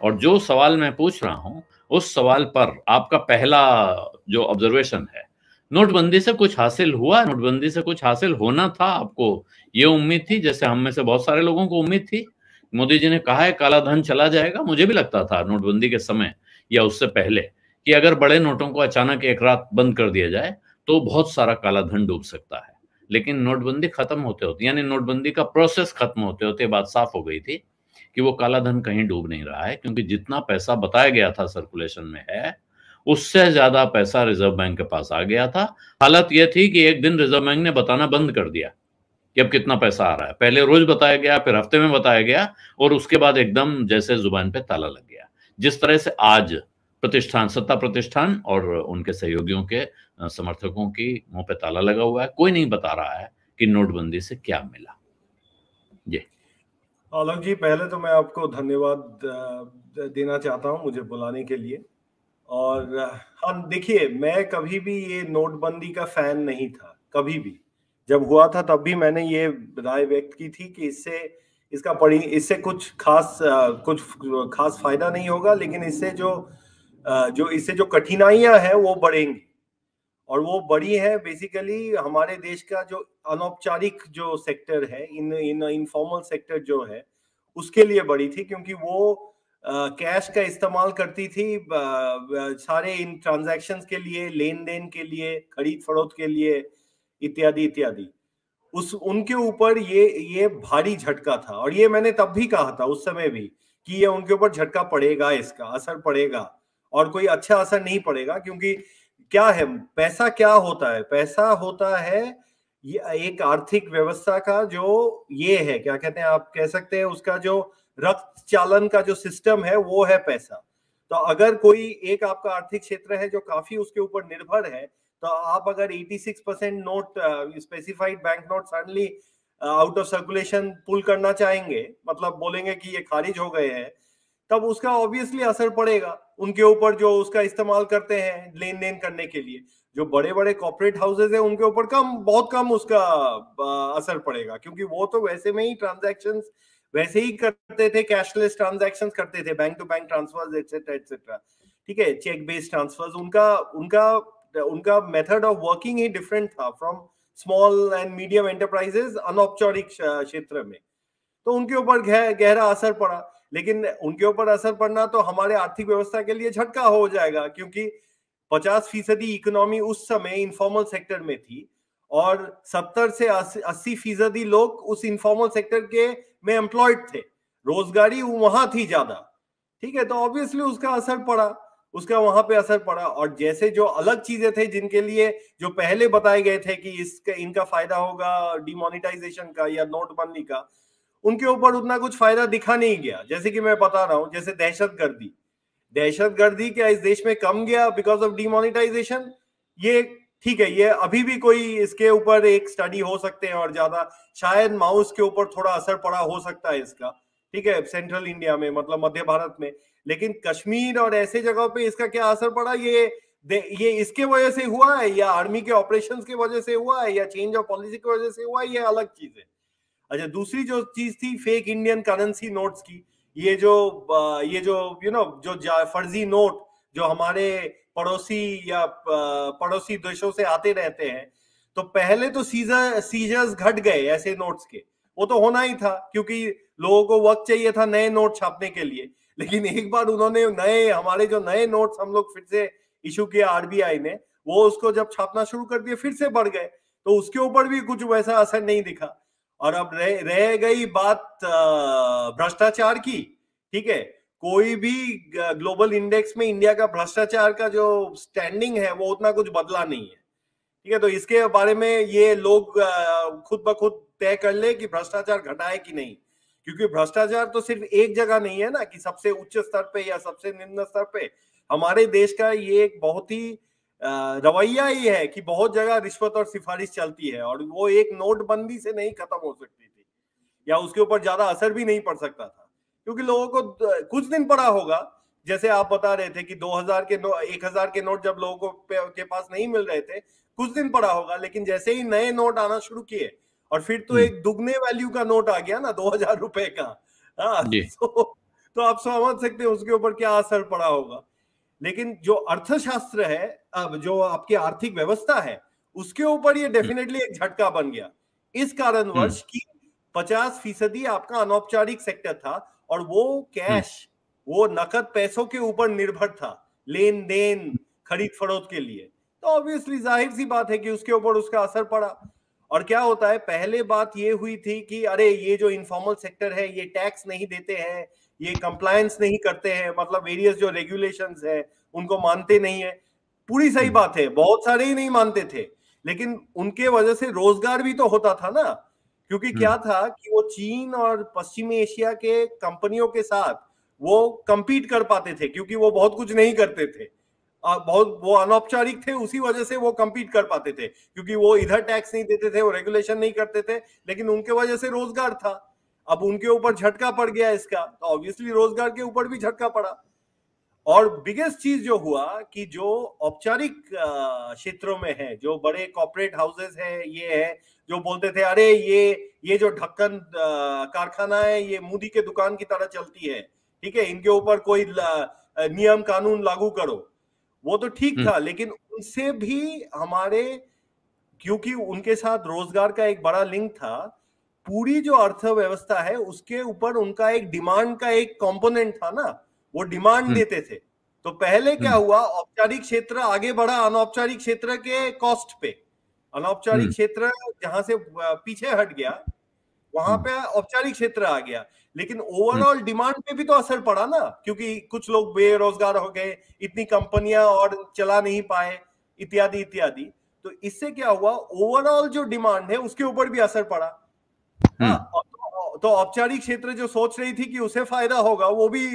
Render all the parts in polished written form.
और जो सवाल मैं पूछ रहा हूँ, उस सवाल पर आपका पहला जो ऑब्जर्वेशन है, नोटबंदी से कुछ हासिल हुआ? नोटबंदी से कुछ हासिल होना था आपको? ये उम्मीद थी, जैसे हम में से बहुत सारे लोगों को उम्मीद थी? मोदी जी ने कहा है काला धन चला जाएगा। मुझे भी लगता था नोटबंदी के समय या उससे पहले कि अगर बड़े नोटों को अचानक एक रात बंद कर दिया जाए, तो बहुत सारा काला धन डूब सकता है। लेकिन नोटबंदी खत्म होते-होते, यानी नोटबंदी का प्रोसेस खत्म होते-होते बात साफ हो गई थी कि वो काला धन कहीं डूब नहीं रहा है, क्योंकि जितना पैसा बताया गया था सर्कुलेशन में है, उससे ज्यादा पैसा रिजर्व बैंक के पास आ गया था। हालत यह थी कि एक दिन रिजर्व बैंक ने बताना बंद कर दिया कि अब कितना पैसा आ रहा है। पहले रोज बताया गया, फिर हफ्ते में बताया गया, और उसके बाद एकदम जैसे जुबान पे ताला लग गया। जिस तरह से आज प्रतिष्ठान, सत्ता प्रतिष्ठान और उनके सहयोगियों के समर्थकों की मुंह पे ताला लगा हुआ है। कोई नहीं बता रहा है कि नोटबंदी से क्या मिला। जी। आलोक जी, पहले तो मैं आपको धन्यवाद देना चाहता हूं मुझे बुलाने के लिए। और हाँ, देखिए, मैं कभी भी ये नोटबंदी का फैन नहीं था, कभी भी। जब हुआ था तब भी मैंने ये राय व्यक्त की थी कि इससे कुछ खास फायदा नहीं होगा, लेकिन इससे जो कठिनाइयां हैं वो बढ़ेंगी। और वो बड़ी है बेसिकली हमारे देश का जो अनौपचारिक जो सेक्टर है, इन इन इनफॉर्मल सेक्टर जो है, उसके लिए बड़ी थी, क्योंकि वो कैश का इस्तेमाल करती थी सारे इन ट्रांजैक्शंस के लिए, लेन देन के लिए, खरीद फरोख्त के लिए, इत्यादि इत्यादि। उनके ऊपर ये भारी झटका था। और ये मैंने तब भी कहा था, उस समय भी, कि ये उनके ऊपर झटका पड़ेगा, इसका असर पड़ेगा, और कोई अच्छा असर नहीं पड़ेगा। क्योंकि क्या है पैसा? क्या होता है पैसा? होता है ये एक आर्थिक व्यवस्था का जो ये है, क्या कहते हैं, आप कह सकते हैं उसका जो रक्त चालन का जो सिस्टम है, वो है पैसा। तो अगर कोई एक आपका आर्थिक क्षेत्र है जो काफी उसके ऊपर निर्भर है, तो आप अगर 86% note, specified bank note suddenly out of circulation pull करना चाहेंगे, मतलब बोलेंगे कि ये खारिज हो गए हैं, तब उसका ऑब्वियसली असर पड़ेगा उनके ऊपर जो उसका इस्तेमाल करते हैं लेन देन करने के लिए। जो बड़े बड़े कॉर्पोरेट हाउसेज है उनके ऊपर बहुत कम उसका असर पड़ेगा, क्योंकि वो तो वैसे में ही ट्रांजैक्शंस वैसे ही करते थे, कैशलेस ट्रांजैक्शंस करते थे, bank to bank transfers etcetera etcetera. ठीक है, चेक बेस्ड ट्रांसफर्स, उनका उनका उनका मेथड ऑफ वर्किंग ही डिफरेंट था from small and medium enterprises अनौपचारिक क्षेत्र में। तो उनके ऊपर गहरा असर पड़ा। लेकिन उनके ऊपर असर पड़ना तो हमारे आर्थिक व्यवस्था के लिए झटका हो जाएगा, क्योंकि 50% इकोनॉमी उस समय इनफॉर्मल सेक्टर में थी, और 70 से 80% लोग उस इनफॉर्मल सेक्टर के में एम्प्लॉयड थे, रोजगारी वहां थी ज्यादा। ठीक है, तो ऑब्वियसली उसका असर पड़ा, उसका वहां पे असर पड़ा। और जैसे जो अलग चीजें थे जिनके लिए जो पहले बताए गए थे कि इनका फायदा होगा डिमोनेटाइजेशन का या नोटबंदी का, उनके ऊपर उतना कुछ फायदा दिखा नहीं गया। जैसे कि मैं बता रहा हूं, जैसे दहशतगर्दी क्या इस देश में कम गया बिकॉज ऑफ डिमोनेटाइजेशन? ये ठीक है, ये अभी भी कोई इसके ऊपर एक स्टडी हो सकते हैं, और ज्यादा शायद माउस के ऊपर थोड़ा असर पड़ा हो सकता है इसका, ठीक है, सेंट्रल इंडिया में, मतलब मध्य भारत में। लेकिन कश्मीर और ऐसे जगहों पे इसका क्या असर पड़ा, ये इसके वजह से हुआ है, या आर्मी के ऑपरेशंस की वजह से हुआ है, या चेंज ऑफ पॉलिसी की वजह से हुआ है, ये अलग चीज है। अच्छा, दूसरी जो चीज थी फेक इंडियन करेंसी नोट्स की, ये जो जो फर्जी नोट जो हमारे पड़ोसी या पड़ोसी देशों से आते रहते हैं। तो पहले तो सीजर्स घट गए ऐसे नोट्स के, वो तो होना ही था, क्योंकि लोगों को वक्त चाहिए था नए नोट छापने के लिए। लेकिन एक बार उन्होंने हमारे जो नए नोट्स हम लोग फिर से इशू किया आरबीआई ने, वो उसको जब छापना शुरू कर दिए फिर से बढ़ गए, तो उसके ऊपर भी कुछ वैसा असर नहीं दिखा। और अब रह गई बात भ्रष्टाचार की। ठीक है, कोई भी ग्लोबल इंडेक्स में इंडिया का भ्रष्टाचार का जो स्टैंडिंग है वो उतना कुछ बदला नहीं है। ठीक है, तो इसके बारे में ये लोग खुद ब खुद तय कर ले कि भ्रष्टाचार घटाए कि नहीं, क्योंकि भ्रष्टाचार तो सिर्फ एक जगह नहीं है ना, कि सबसे उच्च स्तर पे या सबसे निम्न स्तर पे। हमारे देश का ये एक बहुत ही रवैया ही है कि बहुत जगह रिश्वत और सिफारिश चलती है, और वो एक नोटबंदी से नहीं खत्म हो सकती थी, या उसके ऊपर ज्यादा असर भी नहीं पड़ सकता था, क्योंकि लोगों को कुछ दिन पड़ा होगा। जैसे आप बता रहे थे कि 1000 के नोट जब लोगों के पास नहीं मिल रहे थे, कुछ दिन पड़ा होगा। लेकिन जैसे ही नए नोट आना शुरू किए, और फिर तो एक दुगने वैल्यू का नोट आ गया ना, 2000 रुपए का। हाँ, जी। तो तो आप समझ सकते हैं उसके ऊपर क्या असर पड़ा होगा। लेकिन जो अर्थशास्त्र है, अब जो आपकी आर्थिक व्यवस्था है, उसके ऊपर ये डेफिनेटली एक झटका बन गया, इस कारणवश कि 50% आपका अनौपचारिक सेक्टर था और वो कैश, वो नकद पैसों के ऊपर निर्भर था, लेन देन खरीद फरोख्त के लिए। तो ऑब्वियसली जाहिर सी बात है कि उसके ऊपर उसका असर पड़ा। और क्या होता है, पहले बात ये हुई थी कि अरे ये जो इनफॉर्मल सेक्टर है ये टैक्स नहीं देते हैं, ये कंप्लायंस नहीं करते हैं, मतलब वेरियस जो रेगुलेशंस है उनको मानते नहीं है। पूरी सही बात है, बहुत सारे ही नहीं मानते थे, लेकिन उनके वजह से रोजगार भी तो होता था ना। क्योंकि क्या था कि वो चीन और पश्चिमी एशिया के कंपनियों के साथ वो कंपीट कर पाते थे, क्योंकि वो बहुत कुछ नहीं करते थे, बहुत वो अनौपचारिक थे, उसी वजह से वो कंपीट कर पाते थे, क्योंकि वो इधर टैक्स नहीं देते थे, वो रेगुलेशन नहीं करते थे, लेकिन उनके वजह से रोजगार था। अब उनके ऊपर झटका पड़ गया इसका, तो ऑब्वियसली रोजगार के ऊपर भी झटका पड़ा। और बिगेस्ट चीज जो हुआ कि जो औपचारिक क्षेत्रों में है, जो बड़े कॉर्पोरेट हाउसेस है, ये है जो बोलते थे अरे ये जो ढक्कन कारखाना है ये मुदी के दुकान की तरह चलती है, ठीक है, इनके ऊपर कोई नियम कानून लागू करो, वो तो ठीक था, लेकिन उनसे भी हमारे, क्योंकि उनके साथ रोजगार का एक बड़ा लिंक था, पूरी जो अर्थव्यवस्था है उसके ऊपर उनका एक डिमांड का एक कंपोनेंट था ना, वो डिमांड देते थे। तो पहले क्या हुआ, औपचारिक क्षेत्र आगे बढ़ा अनौपचारिक क्षेत्र के कॉस्ट पे, अनौपचारिक क्षेत्र जहां से पीछे हट गया वहां पे औपचारिक क्षेत्र आ गया, लेकिन ओवरऑल डिमांड पे भी तो असर पड़ा ना, क्योंकि कुछ लोग बेरोजगार हो गए, इतनी कंपनियां और चला नहीं पाए, इत्यादि इत्यादि। तो इससे क्या हुआ, ओवरऑल जो डिमांड है उसके ऊपर भी असर पड़ा। हाँ, तो औपचारिक क्षेत्र जो सोच रही थी कि उसे फायदा होगा, वो भी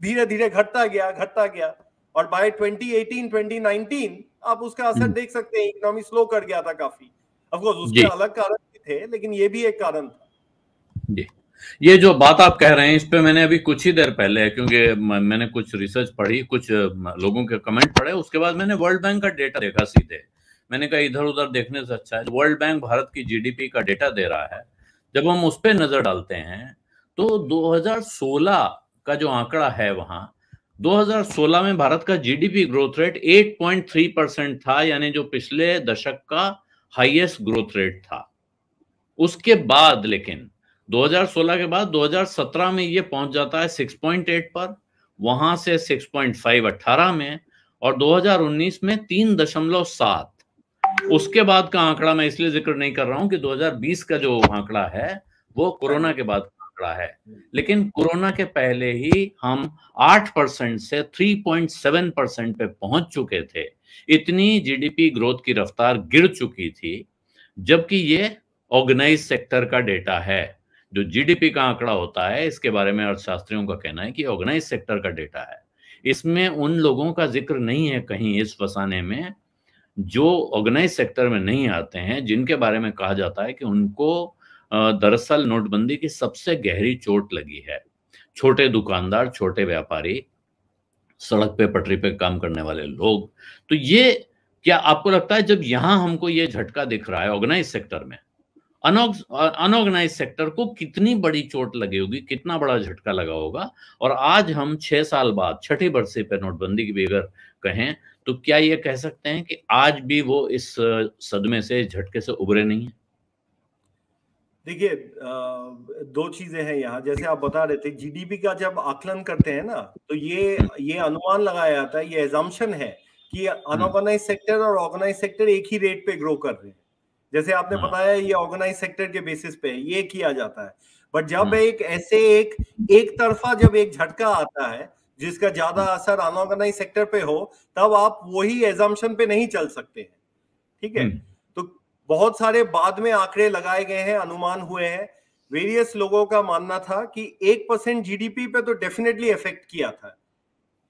धीरे धीरे घटता गया और बाय 2018 2019 आप उसका असर देख सकते हैं, इकोनॉमी स्लो कर गया था काफी। ऑफ कोर्स उसके अलग कारण भी थे, लेकिन ये भी एक कारण था जी। ये जो बात आप कह रहे हैं इस पे मैंने अभी कुछ ही देर पहले, क्योंकि मैंने कुछ रिसर्च पढ़ी, कुछ लोगों के कमेंट पढ़े, उसके बाद मैंने वर्ल्ड बैंक का डेटा देखा सीधे। मैंने कहा इधर उधर देखने से अच्छा है, वर्ल्ड बैंक भारत की जीडीपी का डेटा दे रहा है, जब हम उस पर नजर डालते हैं तो 2016 का जो आंकड़ा है वहां, 2016 में भारत का जीडीपी ग्रोथ रेट 8.3% था, यानी जो पिछले दशक का हाईएस्ट ग्रोथ रेट था। उसके बाद लेकिन 2016 के बाद 2017 में ये पहुंच जाता है 6.8 पर, वहां से 6.5 18 में, और 2019 में 3.7। उसके बाद का आंकड़ा मैं इसलिए जिक्र नहीं कर रहा हूं कि 2020 का जो आंकड़ा है वो कोरोना के बाद का आंकड़ा है, लेकिन कोरोना के पहले ही हम 8% से 3.7% पे पहुंच चुके थे। इतनी जीडीपी ग्रोथ की रफ्तार गिर चुकी थी, जबकि ये ऑर्गेनाइज सेक्टर का डेटा है। जो जीडीपी का आंकड़ा होता है, इसके बारे में अर्थशास्त्रियों का कहना है कि ऑर्गेनाइज सेक्टर का डेटा है, इसमें उन लोगों का जिक्र नहीं है कहीं इस फसाने में जो ऑर्गेनाइज सेक्टर में नहीं आते हैं, जिनके बारे में कहा जाता है कि उनको दरअसल नोटबंदी की सबसे गहरी चोट लगी है। छोटे दुकानदार, छोटे व्यापारी, सड़क पे पटरी पे काम करने वाले लोग। तो ये, क्या आपको लगता है जब यहां हमको ये झटका दिख रहा है ऑर्गेनाइज सेक्टर में, अनऑर्गेनाइज सेक्टर को कितनी बड़ी चोट लगी होगी, कितना बड़ा झटका लगा होगा? और आज हम 6 साल बाद छठी बरसी पे नोटबंदी की भी अगर कहें तो क्या ये कह सकते हैं कि आज भी वो इस सदमे से, झटके से उभरे नहीं है? देखिए, दो चीजें हैं यहाँ, जैसे आप बता रहे थे जीडीपी का जब आकलन करते हैं ना, तो ये अनुमान लगाया जाता है, ये एजम्पशन है कि अनऑर्गेनाइज सेक्टर और ऑर्गेनाइज सेक्टर एक ही रेट पे ग्रो कर रहे हैं। जैसे आपने बताया ये ऑर्गेनाइज सेक्टर के बेसिस पे ये किया जाता है, बट जब एक तरफा जब एक झटका आता है जिसका ज्यादा असर अनऑर्गेनाइज सेक्टर पे हो, तब आप वही एजम्पशन पे नहीं चल सकते हैं, ठीक है। तो बहुत सारे बाद में आंकड़े लगाए गए हैं, अनुमान हुए हैं, वेरियस लोगों का मानना था कि 1% जीडीपी पे तो डेफिनेटली इफेक्ट किया था,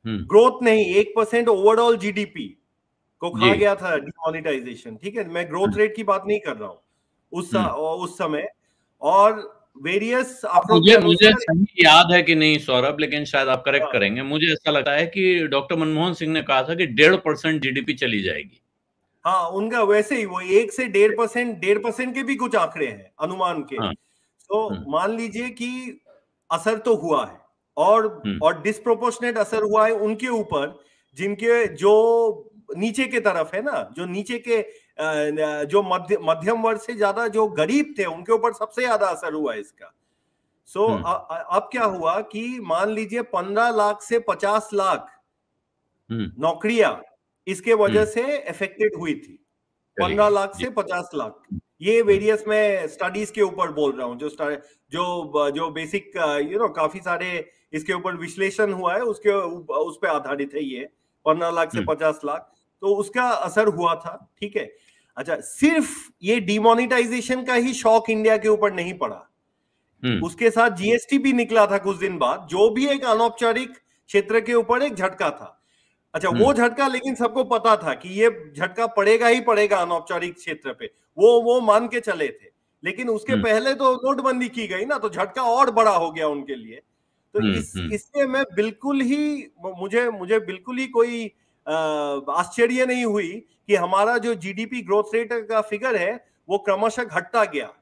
ग्रोथ नहीं, 1% ओवरऑल जीडीपी को खा गया था डिमोनेटाइजेशन, ठीक है, मैं ग्रोथ रेट की बात नहीं कर रहा हूं उस समय। और वेरियस आंकड़ों के मुझे अनुसार, सही याद है कि नहीं सौरभ, लेकिन शायद आप करेक्ट करेंगे, मुझे ऐसा लगता है कि डॉक्टर मनमोहन सिंह ने कहा था कि 1.5% जीडीपी चली जाएगी। हाँ, उनका वैसे ही वो 1 से 1.5% के भी कुछ आंकड़े हैं अनुमान के। तो मान लीजिए कि असर तो हुआ है, और डिस्प्रोपोर्शनेट असर हुआ है उनके ऊपर जिनके जो नीचे के तरफ है ना, जो नीचे के जो मध्यम वर्ग से ज्यादा जो गरीब थे उनके ऊपर सबसे ज्यादा असर हुआ है इसका। सो अब क्या हुआ कि मान लीजिए 15 लाख से 50 लाख नौकरियां इसके वजह से अफेक्टेड हुई थी। 15 लाख से 50 लाख, ये वेरियस मैं स्टडीज के ऊपर बोल रहा हूँ, जो बेसिक काफी सारे इसके ऊपर विश्लेषण हुआ है उस पे आधारित है ये 15 लाख से 50 लाख, तो उसका असर हुआ था। ठीक है, अच्छा, सिर्फ ये डिमोनिटाइजेशन का ही शॉक इंडिया के ऊपर नहीं पड़ा, उसके साथ जीएसटी भी निकला था कुछ दिन बाद, जो भी एक अनौपचारिक क्षेत्र के ऊपर एक झटका था। अच्छा, वो झटका लेकिन सबको पता था कि ये झटका पड़ेगा ही पड़ेगा अनौपचारिक क्षेत्र पे, वो मान के चले थे। लेकिन उसके पहले तो नोटबंदी की गई ना, तो झटका और बड़ा हो गया उनके लिए। तो इससे मैं बिल्कुल ही मुझे बिल्कुल ही कोई आश्चर्य नहीं हुई कि हमारा जो जीडीपी ग्रोथ रेट का फिगर है वो क्रमशः घटता गया।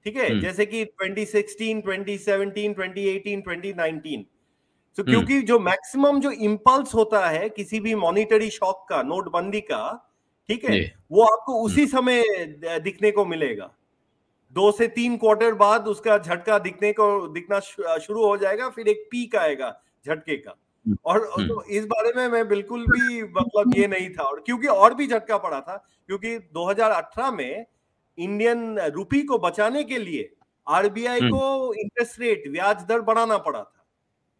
ठीक है, जैसे कि 2016, 2017, 2018, 2019, तो क्योंकि जो मैक्सिमम जो इंपल्स होता है किसी भी मॉनिटरी शॉक का, नोटबंदी का, ठीक है, वो आपको उसी समय दिखने को मिलेगा। 2 से 3 क्वार्टर बाद उसका झटका दिखना शुरू हो जाएगा, फिर एक पीक आएगा झटके का। और तो इस बारे में मैं बिल्कुल भी मतलब ये नहीं था, और क्योंकि और भी झटका पड़ा था, क्योंकि 2018 में इंडियन रूपी को बचाने के लिए आरबीआई को इंटरेस्ट रेट, ब्याज दर बढ़ाना पड़ा था।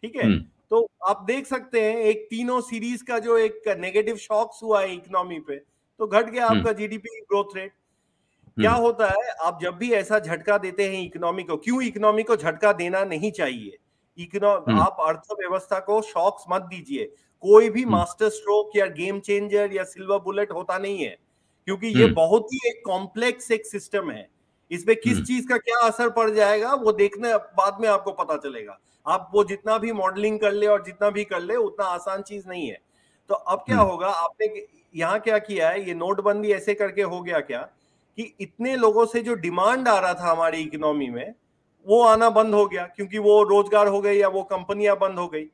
ठीक है, तो आप देख सकते हैं एक तीनों सीरीज का जो एक नेगेटिव शॉक्स हुआ है इकोनॉमी पे, तो घट गया आपका जीडीपी ग्रोथ रेट। क्या होता है, आप जब भी ऐसा झटका देते हैं इकोनॉमी को, क्यों इकोनॉमी को झटका देना नहीं चाहिए, आप अर्थव्यवस्था को शॉक्स मत दीजिए। कोई भी मास्टर स्ट्रोक या गेम चेंजर या सिल्वर बुलेट होता नहीं है, क्योंकि ये बहुत ही एक कॉम्प्लेक्स एक सिस्टम है। इसमें किस चीज का क्या असर पड़ जाएगा वो देखने बाद में आपको पता चलेगा। आप वो जितना भी मॉडलिंग कर ले और जितना भी कर ले, उतना आसान चीज नहीं है। तो अब क्या होगा, आपने यहाँ क्या किया है, ये नोटबंदी ऐसे करके हो गया क्या कि इतने लोगों से जो डिमांड आ रहा था हमारी इकोनॉमी में, वो आना बंद हो गया, क्योंकि वो रोजगार हो गए या वो कंपनियां बंद हो गई।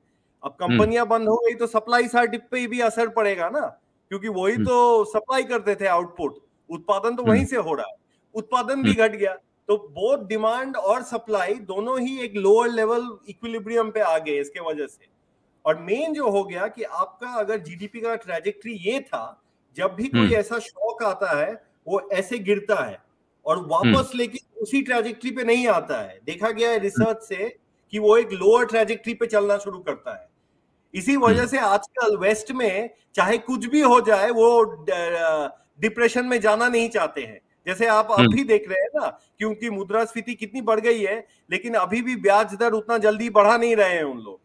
अब कंपनियां बंद हो गई तो सप्लाई साइड पे भी असर पड़ेगा ना, क्योंकि वही तो सप्लाई करते थे, आउटपुट, उत्पादन तो वहीं से हो रहा है, उत्पादन भी घट गया। तो बोथ डिमांड और सप्लाई दोनों ही एक लोअर लेवल इक्विलिब्रियम पे आ गए इसके वजह से। और मेन जो हो गया कि आपका अगर जीडीपी का ट्रैजेक्टरी ये था, जब भी कोई ऐसा शॉक आता है वो ऐसे गिरता है और वापस लेकिन उसी ट्रैजेक्टरी पे नहीं आता है। देखा गया है रिसर्च से कि वो एक लोअर ट्रैजेक्टरी पे चलना शुरू करता है। इसी वजह से आजकल वेस्ट में चाहे कुछ भी हो जाए वो डिप्रेशन में जाना नहीं चाहते हैं। जैसे आप अभी देख रहे हैं ना, क्योंकि मुद्रास्फीति कितनी बढ़ गई है, लेकिन अभी भी ब्याज दर उतना जल्दी बढ़ा नहीं रहे हैं उन लोग।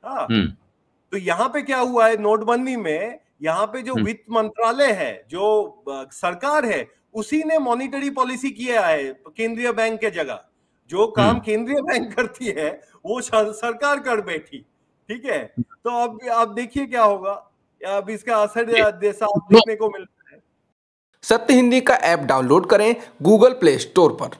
हाँ, तो यहाँ पे क्या हुआ है नोटबंदी में, यहाँ पे जो वित्त मंत्रालय है, जो सरकार है, उसी ने मॉनिटरी पॉलिसी किया है केंद्रीय बैंक के जगह। जो काम केंद्रीय बैंक करती है वो सरकार कर बैठी। ठीक है, तो अब देखिए क्या होगा, अब इसका असर साफ देखने को मिलता है। सत्य हिंदी का ऐप डाउनलोड करें गूगल प्ले स्टोर पर।